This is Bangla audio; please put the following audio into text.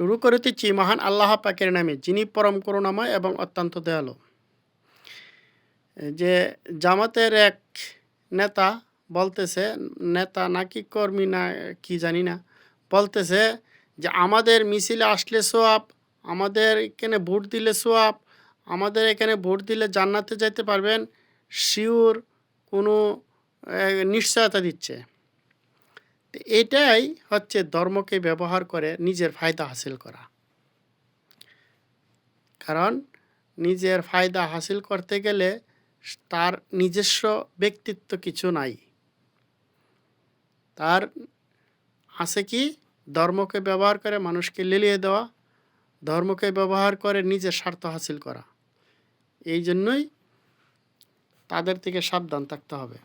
শুরু করিতেছি মহান আল্লাহ পাকের নামে, যিনি পরম করুণাময় এবং অত্যন্ত দয়ালু। যে জামাতের এক নেতা বলতেছে, নেতা নাকি কর্মী না কি জানি না, বলতেছে যে আমাদের মিছিলে আসলে সোয়াব, আমাদের এখানে ভোট দিলে সোয়াব, আমাদের এখানে ভোট দিলে জান্নাতে যাইতে পারবেন, শিওর কোনো নিশ্চয়তা দিচ্ছে। তো এটাই হচ্ছে ধর্মকে ব্যবহার করে নিজের ফায়দা হাসিল করা। কারণ নিজের ফায়দা হাসিল করতে গেলে তার নিজস্ব ব্যক্তিত্ব কিছু নাই। তার আছে কি? ধর্মকে ব্যবহার করে মানুষকে লেলিয়ে দেওয়া, ধর্মকে ব্যবহার করে নিজের স্বার্থ হাসিল করা। এই জন্যই তাদের থেকে সাবধান থাকতে হবে।